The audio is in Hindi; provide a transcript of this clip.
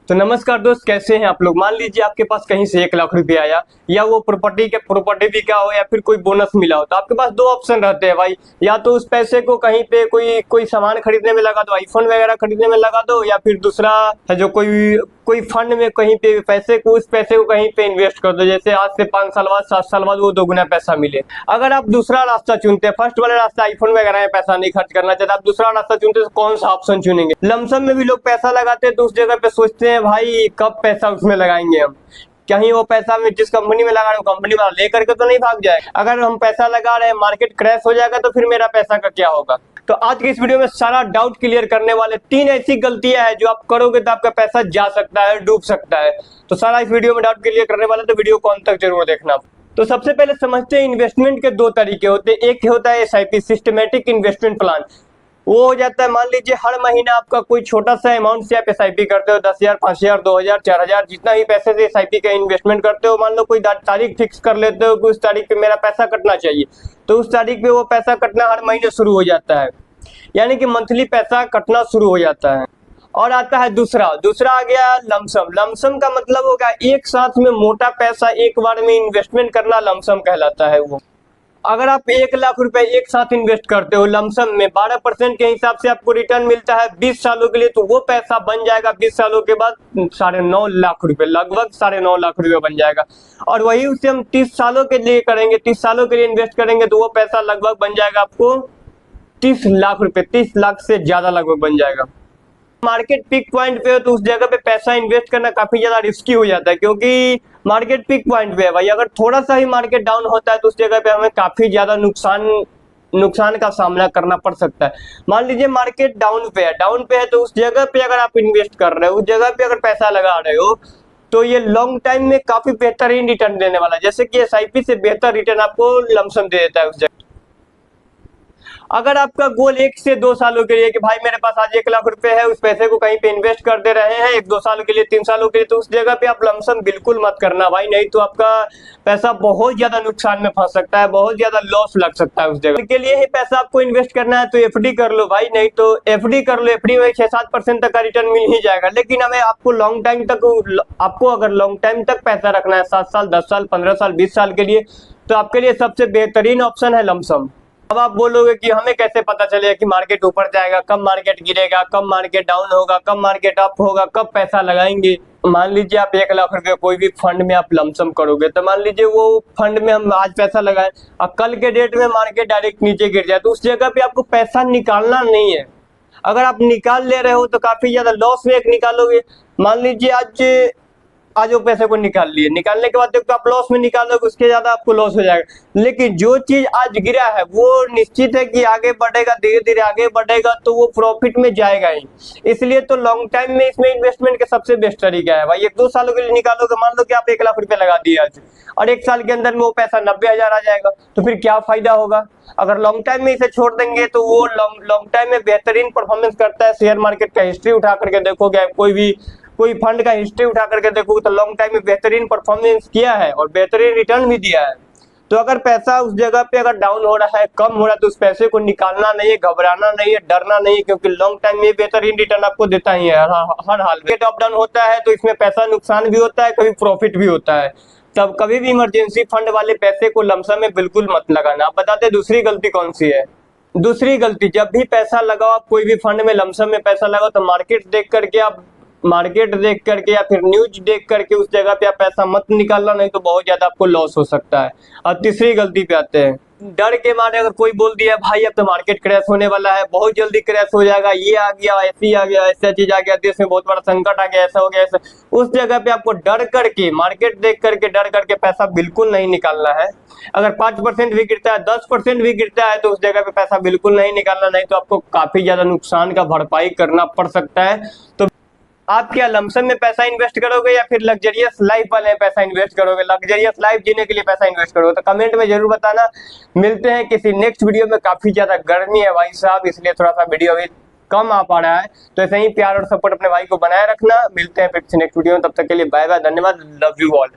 तो नमस्कार दोस्त, कैसे हैं आप लोग। मान लीजिए आपके पास कहीं से 1 लाख रुपए आया, या वो प्रॉपर्टी भी क्या हो, या फिर कोई बोनस मिला हो, तो आपके पास दो ऑप्शन रहते हैं भाई। या तो उस पैसे को कहीं पे कोई सामान खरीदने में लगा दो, आईफोन वगैरह खरीदने में लगा दो, या फिर दूसरा है जो कोई फंड में कहीं पे उस पैसे को कहीं पे इन्वेस्ट कर दो, जैसे आज से 5 साल बाद 7 साल बाद वो दोगुना पैसा मिले। अगर आप दूसरा रास्ता चुनते हैं, फर्स्ट वाला रास्ता आईफोन वगैरह में पैसा नहीं खर्च करना चाहते, आप दूसरा रास्ता चुनते तो कौन सा ऑप्शन चुनेंगे। लमसम में भी लोग पैसा लगाते हैं तो उस जगह पे सोचते हैं भाई कब पैसा उसमें लगाएंगे हम, कहीं वो पैसा में जिस कंपनी में लगा रहे हो कंपनी वाला लेकर के तो नहीं भाग जाए। अगर हम पैसा लगा रहे हैं, मार्केट क्रैश हो जाएगा तो फिर मेरा पैसा का क्या होगा। तो आज की इस वीडियो में सारा डाउट क्लियर करने वाले 3 ऐसी गलतियां हैं जो आप करोगे तो आपका पैसा जा सकता है, डूब सकता है। तो सारा इस वीडियो में डाउट क्लियर करने वाले, तो वीडियो को अंत तक जरूर देखना। तो सबसे पहले समझते हैं इन्वेस्टमेंट के 2 तरीके होते हैं। एक होता है SIP, सिस्टमेटिक इन्वेस्टमेंट प्लान। वो हो जाता है, मान लीजिए हर महीना आपका कोई छोटा सा अमाउंट से आप SIP करते हो, 10,000, 5,000, 2,000, 4,000, जितना ही पैसे से SIP का इन्वेस्टमेंट करते हो। मान लो कोई तारीख फिक्स कर लेते हो कि उस तारीख पे मेरा पैसा कटना चाहिए, तो उस तारीख पे वो पैसा कटना हर महीने शुरू हो जाता है, यानी कि मंथली पैसा कटना शुरू हो जाता है। और आता है दूसरा आ गया लमसम। लमसम का मतलब होगा एक साथ में मोटा पैसा एक बार में इन्वेस्टमेंट करना, लमसम कहलाता है वो। अगर आप 1 लाख रुपए एक साथ इन्वेस्ट करते हो लमसम में, 12% के हिसाब से आपको रिटर्न मिलता है 20 सालों के लिए, तो वो पैसा बन जाएगा 20 सालों के बाद 9.5 लाख रुपए, लगभग 9.5 लाख रुपए बन जाएगा। और वही उसे हम 30 सालों के लिए करेंगे, 30 सालों के लिए इन्वेस्ट करेंगे, तो वो पैसा लगभग बन जाएगा आपको 30 लाख रुपए, 30 लाख से ज्यादा लगभग बन जाएगा। मार्केट पीक पॉइंट पे हो तो उस जगह पे पैसा इन्वेस्ट करना काफी ज्यादा रिस्की हो जाता है, क्योंकि मार्केट पीक पॉइंट पे है भाई। अगर थोड़ा सा ही मार्केट डाउन होता है तो उस जगह पे हमें काफी ज्यादा नुकसान का सामना करना पड़ सकता है। मान लीजिए मार्केट डाउन पे है तो उस जगह पे अगर आप इन्वेस्ट कर रहे हो, उस जगह पे अगर पैसा लगा रहे हो, तो ये लॉन्ग टाइम में काफी बेहतरीन रिटर्न देने वाला है। जैसे कि SIP से बेहतर रिटर्न आपको लमसम दे देता है उस जगह। अगर आपका गोल 1 से 2 सालों के लिए कि भाई मेरे पास आज 1 लाख रुपए है, उस पैसे को कहीं पे इन्वेस्ट कर दे रहे हैं 1-2 सालों के लिए, 3 सालों के लिए, तो उस जगह पे आप लमसम बिल्कुल मत करना भाई, नहीं तो आपका पैसा बहुत ज्यादा नुकसान में फंस सकता है, बहुत ज्यादा लॉस लग सकता है उस जगह के लिए। ही पैसा आपको इन्वेस्ट करना है तो FD कर लो भाई, नहीं तो FD कर लो। FD में 6-7% तक का रिटर्न मिल ही जाएगा। लेकिन हमें आपको लॉन्ग टाइम तक, आपको अगर लॉन्ग टाइम तक पैसा रखना है, 7 साल, 10 साल, 15 साल, 20 साल के लिए, तो आपके लिए सबसे बेहतरीन ऑप्शन है लमसम। अब आप बोलोगे कि हमें कैसे पता चलेगा कि मार्केट ऊपर जाएगा, कब मार्केट गिरेगा, कब मार्केट डाउन होगा, कब मार्केट अप होगा, कब पैसा लगाएंगे। मान लीजिए आप 1 लाख रुपए कोई भी फंड में आप लमसम करोगे, तो मान लीजिए वो फंड में हम आज पैसा लगाए और कल के डेट में मार्केट डायरेक्ट नीचे गिर जाए, तो उस जगह पे आपको पैसा निकालना नहीं है। अगर आप निकाल ले रहे हो तो काफी ज्यादा लॉस में निकालोगे। मान लीजिए आज वो पैसे को निकाल लिए, निकालने के बाद देखो आप लॉस में निकालोगे, उसके ज्यादा आपको लॉस हो जाएगा। लेकिन जो चीज आज गिरा है वो निश्चित है कि आगे बढ़ेगा, धीरे धीरे आगे बढ़ेगा, तो वो प्रॉफिट में जाएगा ही। इसलिए तो लॉन्ग टाइम में इसमें इन्वेस्टमेंट का सबसे बेस्ट तरीका है भाई। 1-2 सालों के लिए निकालोगे, मान लो कि आप 1 लाख रुपए लगा दिए आज, और 1 साल के अंदर में वो पैसा 90,000 आ जाएगा, तो फिर क्या फायदा होगा। अगर लॉन्ग टाइम में इसे छोड़ देंगे तो वो लॉन्ग टाइम में बेहतरीन परफॉर्मेंस करता है। शेयर मार्केट का हिस्ट्री उठा करके देखोगे, कोई फंड का हिस्ट्री उठा करके देखोगे तो लॉन्ग टाइम में बेहतरीन परफॉर्मेंस किया है और बेहतरीन रिटर्न भी दिया है। तो अगर पैसा उस जगह पे अगर डाउन हो रहा है, कम हो रहा है, तो उस पैसे को निकालना नहीं है, घबराना नहीं है, डरना नहीं है, क्योंकि लॉन्ग टाइम में बेहतरीन रिटर्न आपको देता ही है हर हाल में। अप डाउन होता है तो इसमें पैसा नुकसान भी होता है, कभी प्रॉफिट भी होता है। तब कभी भी इमरजेंसी फंड वाले पैसे को लमसम में बिल्कुल मत लगाना। आप बताते दूसरी गलती कौन सी है। दूसरी गलती, जब भी पैसा लगाओ आप कोई भी फंड में लमसम में पैसा लगाओ तो मार्केट देख करके या फिर न्यूज देख करके उस जगह पे आप पैसा मत निकालना, नहीं तो बहुत ज्यादा आपको लॉस हो सकता है। और तीसरी गलती पे आते हैं, डर के मारे अगर कोई बोल दिया भाई अब तो मार्केट क्रैश होने वाला है, बहुत जल्दी क्रैश हो जाएगा, ये आ गया, ऐसी आ गया, ऐसा चीज आ गया, देश में बहुत बड़ा संकट आ गया, ऐसा हो गया, ऐसा, उस जगह पे आपको डर करके, मार्केट देख करके डर करके पैसा बिल्कुल नहीं निकालना है। अगर 5% भी गिरता है, 10% भी गिरता है, तो उस जगह पे पैसा बिल्कुल नहीं निकालना, नहीं तो आपको काफी ज्यादा नुकसान का भरपाई करना पड़ सकता है। तो आप क्या लमसम में पैसा इन्वेस्ट करोगे या फिर लग्जरियस लाइफ वाले पैसा इन्वेस्ट करोगे, लग्जरियस लाइफ जीने के लिए पैसा इन्वेस्ट करोगे, तो कमेंट में जरूर बताना। मिलते हैं किसी नेक्स्ट वीडियो में। काफी ज्यादा गर्मी है भाई साहब, इसलिए थोड़ा सा वीडियो अभी कम आ पा रहा है, तो ऐसे ही प्यार और सपोर्ट अपने भाई को बनाए रखना। मिलते हैं फिर किसी नेक्स्ट वीडियो में, तब तक के लिए बाय बाय, धन्यवाद, लव यू ऑल।